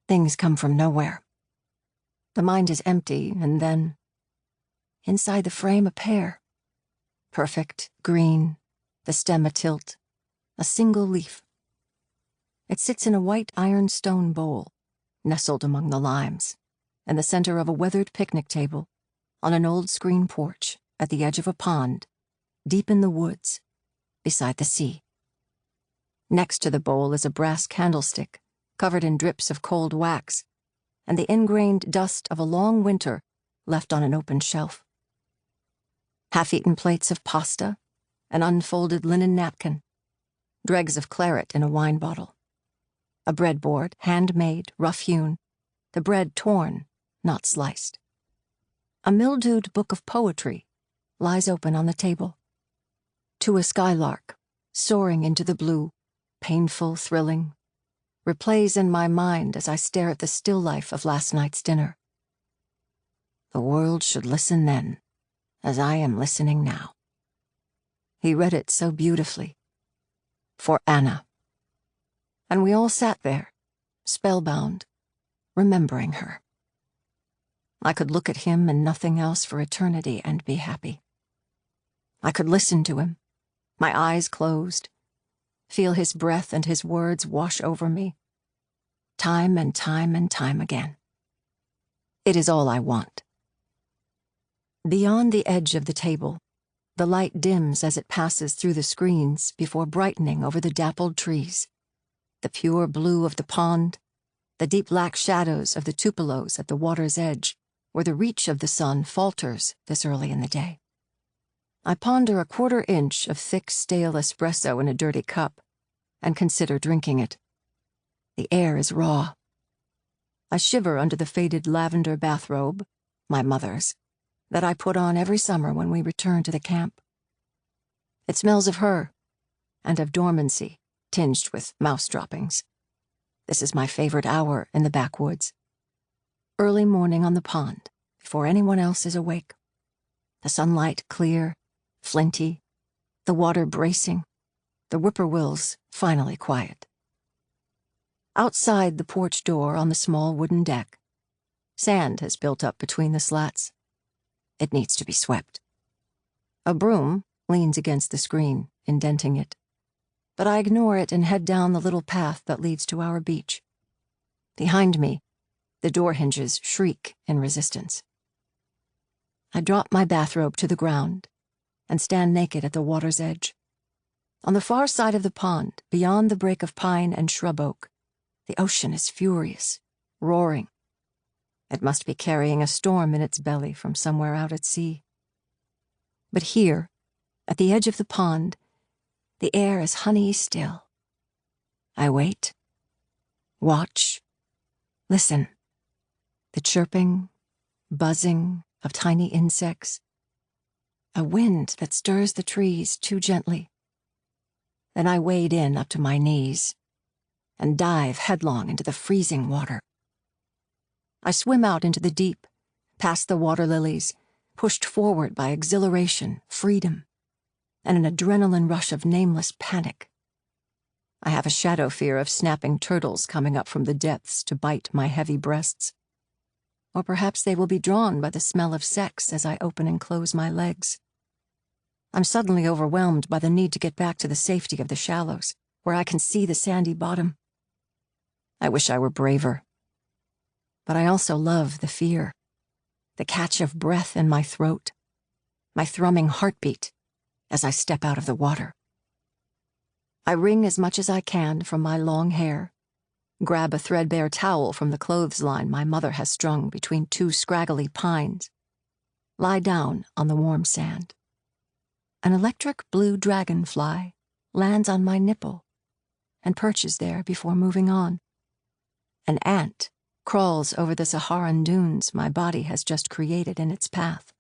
Things come from nowhere. The mind is empty, and then, inside the frame, a pear. Perfect, green, the stem atilt, a single leaf. It sits in a white ironstone bowl, nestled among the limes, in the center of a weathered picnic table, on an old screen porch, at the edge of a pond, deep in the woods, beside the sea. Next to the bowl is a brass candlestick, covered in drips of cold wax, and the ingrained dust of a long winter left on an open shelf. Half-eaten plates of pasta, an unfolded linen napkin, dregs of claret in a wine bottle, a breadboard, handmade, rough-hewn, the bread torn, not sliced. A mildewed book of poetry lies open on the table. To a skylark, soaring into the blue, painful, thrilling, replays in my mind as I stare at the still life of last night's dinner. The world should listen then, as I am listening now. He read it so beautifully. For Anna. And we all sat there, spellbound, remembering her. I could look at him and nothing else for eternity and be happy. I could listen to him, my eyes closed, feel his breath and his words wash over me, time and time and time again. It is all I want. Beyond the edge of the table, the light dims as it passes through the screens before brightening over the dappled trees, the pure blue of the pond, the deep black shadows of the tupelos at the water's edge, where the reach of the sun falters this early in the day. I ponder a quarter-inch of thick, stale espresso in a dirty cup and consider drinking it. The air is raw. I shiver under the faded lavender bathrobe, my mother's, that I put on every summer when we return to the camp. It smells of her and of dormancy, tinged with mouse droppings. This is my favorite hour in the backwoods. Early morning on the pond, before anyone else is awake. The sunlight clear, flinty, the water bracing, the whippoorwills finally quiet. Outside the porch door on the small wooden deck, sand has built up between the slats. It needs to be swept. A broom leans against the screen, indenting it, but I ignore it and head down the little path that leads to our beach. Behind me, the door hinges shriek in resistance. I drop my bathrobe to the ground and stand naked at the water's edge. On the far side of the pond, beyond the break of pine and shrub oak, the ocean is furious, roaring. It must be carrying a storm in its belly from somewhere out at sea. But here, at the edge of the pond, the air is honey still. I wait, watch, listen. The chirping, buzzing of tiny insects. A wind that stirs the trees too gently. Then I wade in up to my knees and dive headlong into the freezing water. I swim out into the deep, past the water lilies, pushed forward by exhilaration, freedom, and an adrenaline rush of nameless panic. I have a shadow fear of snapping turtles coming up from the depths to bite my heavy breasts. Or perhaps they will be drawn by the smell of sex as I open and close my legs. I'm suddenly overwhelmed by the need to get back to the safety of the shallows, where I can see the sandy bottom. I wish I were braver. But I also love the fear, the catch of breath in my throat, my thrumming heartbeat as I step out of the water. I wring as much as I can from my long hair, grab a threadbare towel from the clothesline my mother has strung between two scraggly pines, lie down on the warm sand. An electric blue dragonfly lands on my nipple and perches there before moving on. An ant crawls over the Saharan dunes my body has just created in its path.